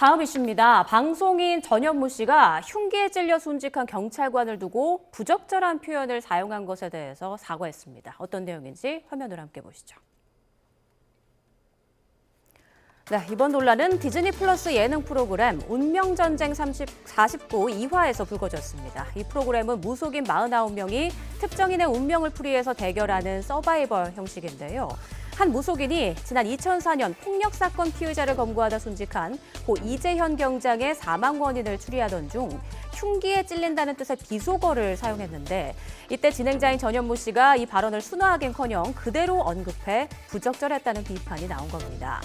다음 이슈입니다. 방송인 전현무 씨가 흉기에 찔려 순직한 경찰관을 두고 부적절한 표현을 사용한 것에 대해서 사과했습니다. 어떤 내용인지 화면으로 함께 보시죠. 네, 이번 논란은 디즈니 플러스 예능 프로그램 운명전쟁 49 2화에서 불거졌습니다. 이 프로그램은 무속인 49명이 특정인의 운명을 풀이해서 대결하는 서바이벌 형식인데요. 한 무속인이 지난 2004년 폭력 사건 피의자를 검거하다 순직한 고 이재현 경장의 사망 원인을 추리하던 중 흉기에 찔린다는 뜻의 비속어를 사용했는데 이때 진행자인 전현무 씨가 이 발언을 순화하긴커녕 그대로 언급해 부적절했다는 비판이 나온 겁니다.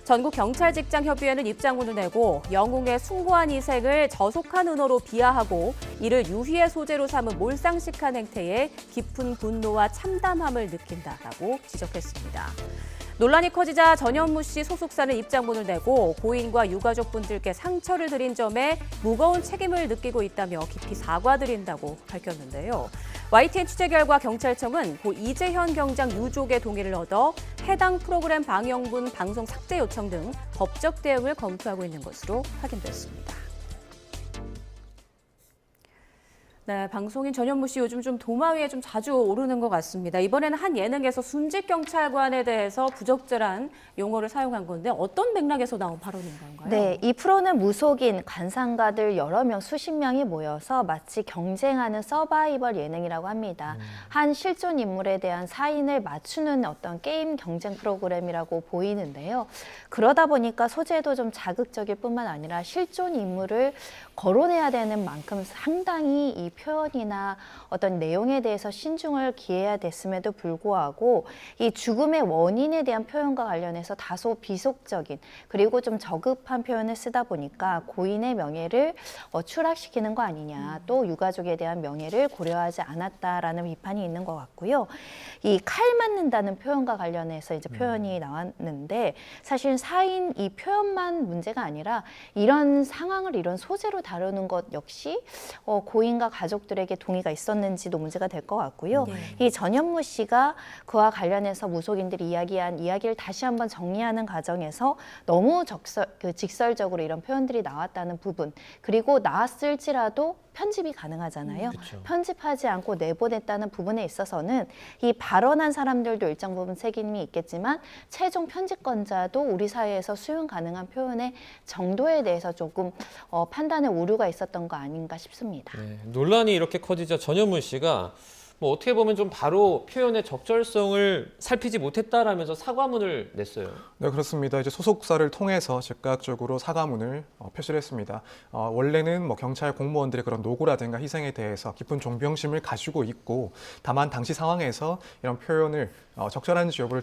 전국경찰직장협의회는 입장문을 내고 영웅의 숭고한 희생을 저속한 은어로 비하하고 이를 유희의 소재로 삼은 몰상식한 행태에 깊은 분노와 참담함을 느낀다라고 지적했습니다. 논란이 커지자 전현무 씨 소속사는 입장문을 내고 고인과 유가족분들께 상처를 드린 점에 무거운 책임을 느끼고 있다며 깊이 사과드린다고 밝혔는데요. YTN 취재 결과 경찰청은 고 이재현 경장 유족의 동의를 얻어 해당 프로그램 방영분 방송 삭제 요청 등 법적 대응을 검토하고 있는 것으로 확인됐습니다. 네, 방송인 전현무 씨 요즘 좀 도마 위에 좀 자주 오르는 것 같습니다. 이번에는 한 예능에서 순직 경찰관에 대해서 부적절한 용어를 사용한 건데 어떤 맥락에서 나온 발언인가요? 네, 이 프로는 무속인 관상가들 여러 명, 수십 명이 모여서 마치 경쟁하는 서바이벌 예능이라고 합니다. 한 실존 인물에 대한 사인을 맞추는 어떤 게임 경쟁 프로그램이라고 보이는데요. 그러다 보니까 소재도 좀 자극적일 뿐만 아니라 실존 인물을 거론해야 되는 만큼 상당히 이 표현이나 어떤 내용에 대해서 신중을 기해야 됐음에도 불구하고 이 죽음의 원인에 대한 표현과 관련해서 다소 비속적인 그리고 좀 저급한 표현을 쓰다 보니까 고인의 명예를 추락시키는 거 아니냐, 또 유가족에 대한 명예를 고려하지 않았다라는 비판이 있는 것 같고요. 이 칼 맞는다는 표현과 관련해서 이제 표현이 나왔는데 사실 사인 이 표현만 문제가 아니라 이런 상황을 이런 소재로 다루는 것 역시 고인과 가족들에게 동의가 있었는지도 문제가 될 것 같고요. 네. 이 전현무 씨가 그와 관련해서 무속인들이 이야기한 이야기를 다시 한번 정리하는 과정에서 너무 직설적으로 이런 표현들이 나왔다는 부분, 그리고 나왔을지라도 편집이 가능하잖아요. 그쵸. 편집하지 않고 내보냈다는 부분에 있어서는 이 발언한 사람들도 일정 부분 책임이 있겠지만 최종 편집권자도 우리 사회에서 수용 가능한 표현의 정도에 대해서 조금 판단에 오류가 있었던 거 아닌가 싶습니다. 네, 논란이 이렇게 커지자 전현무 씨가 뭐 어떻게 보면 좀 바로 표현의 적절성을 살피지 못했다라면서 사과문을 냈어요. 네, 그렇습니다. 이제 소속사를 통해서 즉각적으로 사과문을 표시를 했습니다. 원래는 뭐 경찰 공무원들의 그런 노고라든가 희생에 대해서 깊은 존경심을 가지고 있고, 다만 당시 상황에서 이런 표현을 적절한지 여부를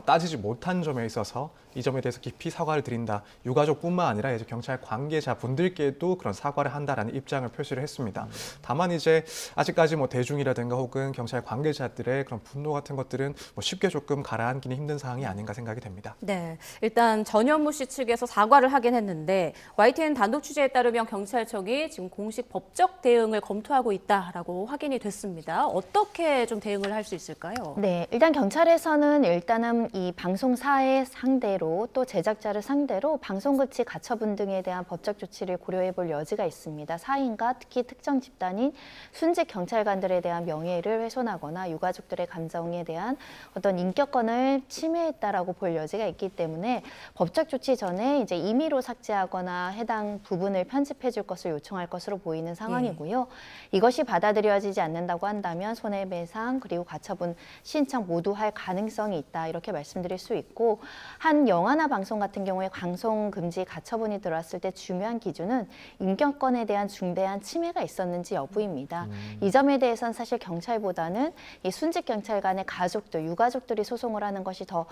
따지지 못한 점에 있어서 이 점에 대해서 깊이 사과를 드린다. 유가족뿐만 아니라 이제 경찰 관계자 분들께도 그런 사과를 한다라는 입장을 표시를 했습니다. 다만 이제 아직까지 뭐 대중이라든가 혹은 경찰 관계자들의 그런 분노 같은 것들은 뭐 쉽게 조금 가라앉기는 힘든 상황이 아닌가 생각이 됩니다. 네, 일단 전현무 씨 측에서 사과를 하긴 했는데 YTN 단독 취재에 따르면 경찰청이 지금 공식 법적 대응을 검토하고 있다라고 확인이 됐습니다. 어떻게 좀 대응을 할 수 있을까요? 네, 일단 경찰에서는 일단은 이 방송사의 상대로 또 제작자를 상대로 방송급치 가처분 등에 대한 법적 조치를 고려해 볼 여지가 있습니다. 사인과 특히 특정 집단인 순직 경찰관들에 대한 명예를 훼손하거나 유가족들의 감정에 대한 어떤 인격권을 침해했다라고 볼 여지가 있기 때문에 법적 조치 전에 이제 임의로 삭제하거나 해당 부분을 편집해 줄 것을 요청할 것으로 보이는 상황이고요. 이것이 받아들여지지 않는다고 한다면 손해배상 그리고 가처분 신청 모두 할 가능성이 있다, 이렇게 말씀드릴 수 있고, 한 영화나 방송 같은 경우에 방송 금지 가처분이 들어왔을 때 중요한 기준은 인격권에 대한 중대한 침해가 있었는지 여부입니다. 이 점에 대해서는 사실 경찰보다는 이 순직 경찰관의 가족들, 유가족들이 소송을 하는 것이 더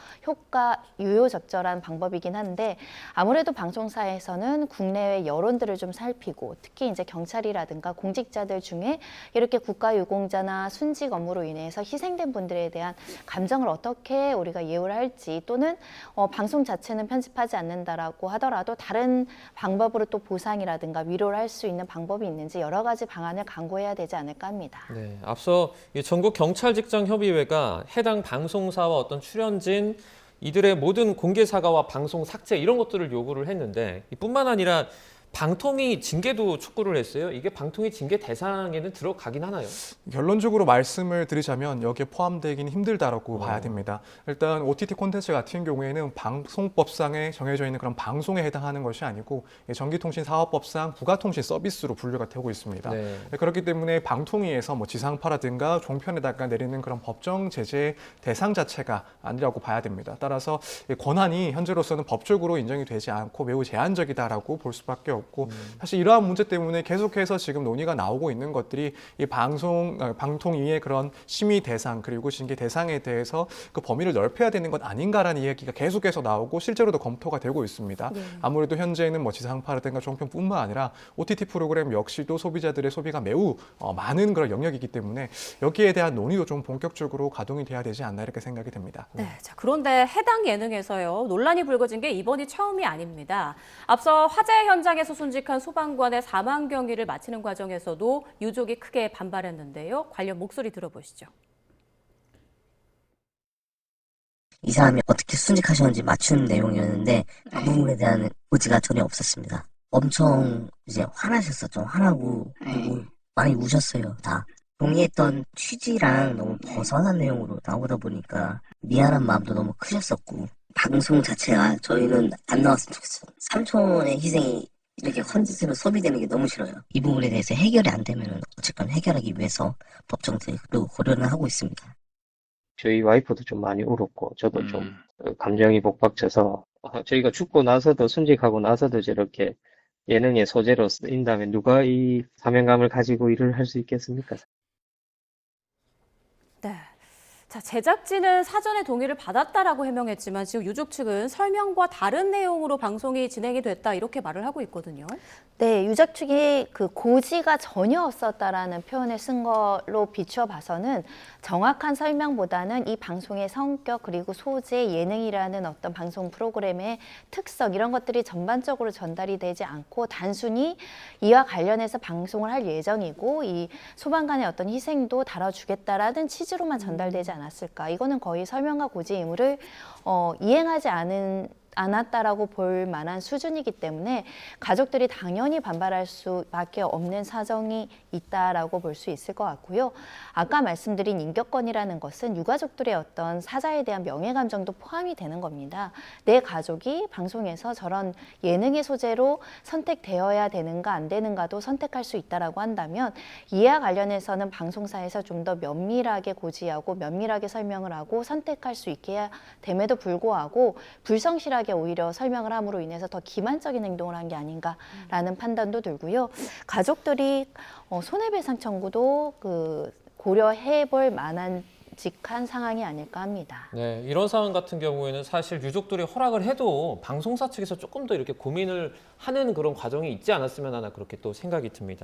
유효적절한 방법이긴 한데, 아무래도 방송사에서는 국내외 여론들을 좀 살피고 특히 이제 경찰이라든가 공직자들 중에 이렇게 국가유공자나 순직 업무로 인해서 희생된 분들에 대한 감정을 어떻게 우리가 예우를 할지, 또는 방송 자체는 편집하지 않는다라고 하더라도 다른 방법으로 또 보상이라든가 위로를 할 수 있는 방법이 있는지 여러 가지 방안을 강구해야 되지 않을까 합니다. 네, 앞서 전국경찰직장협의회가 해당 방송사와 어떤 출연진 이들의 모든 공개 사과와 방송 삭제 이런 것들을 요구를 했는데 뿐만 아니라 방통위 징계도 촉구를 했어요. 이게 방통위 징계 대상에는 들어가긴 하나요? 결론적으로 말씀을 드리자면 여기에 포함되기는 힘들다라고 봐야 됩니다. 일단 OTT 콘텐츠 같은 경우에는 방송법상에 정해져 있는 그런 방송에 해당하는 것이 아니고 전기통신사업법상 부가통신 서비스로 분류가 되고 있습니다. 네. 그렇기 때문에 방통위에서 뭐 지상파라든가 종편에다가 내리는 그런 법정 제재 대상 자체가 아니라고 봐야 됩니다. 따라서 이 권한이 현재로서는 법적으로 인정이 되지 않고 매우 제한적이다라고 볼 수밖에 없고 사실 이러한 문제 때문에 계속해서 지금 논의가 나오고 있는 것들이 이 방통위의 그런 심의 대상 그리고 징계 대상에 대해서 그 범위를 넓혀야 되는 것 아닌가라는 이야기가 계속해서 나오고 실제로도 검토가 되고 있습니다. 아무래도 현재는 뭐 지상파라든가 종편뿐만 아니라 OTT 프로그램 역시도 소비자들의 소비가 매우 많은 그런 영역이기 때문에 여기에 대한 논의도 좀 본격적으로 가동이 돼야 되지 않나 이렇게 생각이 됩니다. 네, 자, 그런데 해당 예능에서요, 논란이 불거진 게 이번이 처음이 아닙니다. 앞서 화재 현장에서 순직한 소방관의 사망 경위를 마치는 과정에서도 유족이 크게 반발했는데요. 관련 목소리 들어보시죠. 이 사람이 어떻게 순직하셨는지 맞추는 내용이었는데 그 부분에 대한 의지가 전혀 없었습니다. 엄청 이제 화나셨었죠. 화나고 그리고 많이 우셨어요. 다. 동의했던 취지랑 너무 벗어난 내용으로 나오다 보니까 미안한 마음도 너무 크셨었고 방송 자체가 저희는 안 나왔으면 좋겠어요. 삼촌의 희생이 이렇게 헌짓으로 소비되는 게 너무 싫어요. 이 부분에 대해서 해결이 안 되면 어쨌건 해결하기 위해서 법정도 고려는 하고 있습니다. 저희 와이프도 좀 많이 울었고 저도 좀 감정이 복박쳐서 저희가 죽고 나서도 순직하고 나서도 저렇게 예능의 소재로 쓰인다면 누가 이 사명감을 가지고 일을 할 수 있겠습니까? 네. 자, 제작진은 사전에 동의를 받았다라고 해명했지만 지금 유족 측은 설명과 다른 내용으로 방송이 진행이 됐다 이렇게 말을 하고 있거든요. 네, 유족 측이 그 고지가 전혀 없었다라는 표현을 쓴 걸로 비추어 봐서는 정확한 설명보다는 이 방송의 성격 그리고 소재, 예능이라는 어떤 방송 프로그램의 특성 이런 것들이 전반적으로 전달이 되지 않고 단순히 이와 관련해서 방송을 할 예정이고 이 소방관의 어떤 희생도 다뤄주겠다라는 취지로만 전달되지 않았을까. 이거는 거의 설명과 고지 의무를 이행하지 않았다라고 볼 만한 수준이기 때문에 가족들이 당연히 반발할 수밖에 없는 사정이 있다라고 볼 수 있을 것 같고요. 아까 말씀드린 인격권이라는 것은 유가족들의 어떤 사자에 대한 명예 감정도 포함이 되는 겁니다. 내 가족이 방송에서 저런 예능의 소재로 선택되어야 되는가 안 되는가도 선택할 수 있다라고 한다면 이와 관련해서는 방송사에서 좀 더 면밀하게 고지하고 면밀하게 설명을 하고 선택할 수 있게 됨에도 불구하고 불성실하게 오히려 설명을 함으로 인해서 더 기만적인 행동을 한 게 아닌가라는 판단도 들고요. 가족들이 손해배상 청구도 고려해 볼 만한 직한 상황이 아닐까 합니다. 네, 이런 상황 같은 경우에는 사실 유족들이 허락을 해도 방송사 측에서 조금 더 이렇게 고민을 하는 그런 과정이 있지 않았으면 하나 그렇게 또 생각이 듭니다.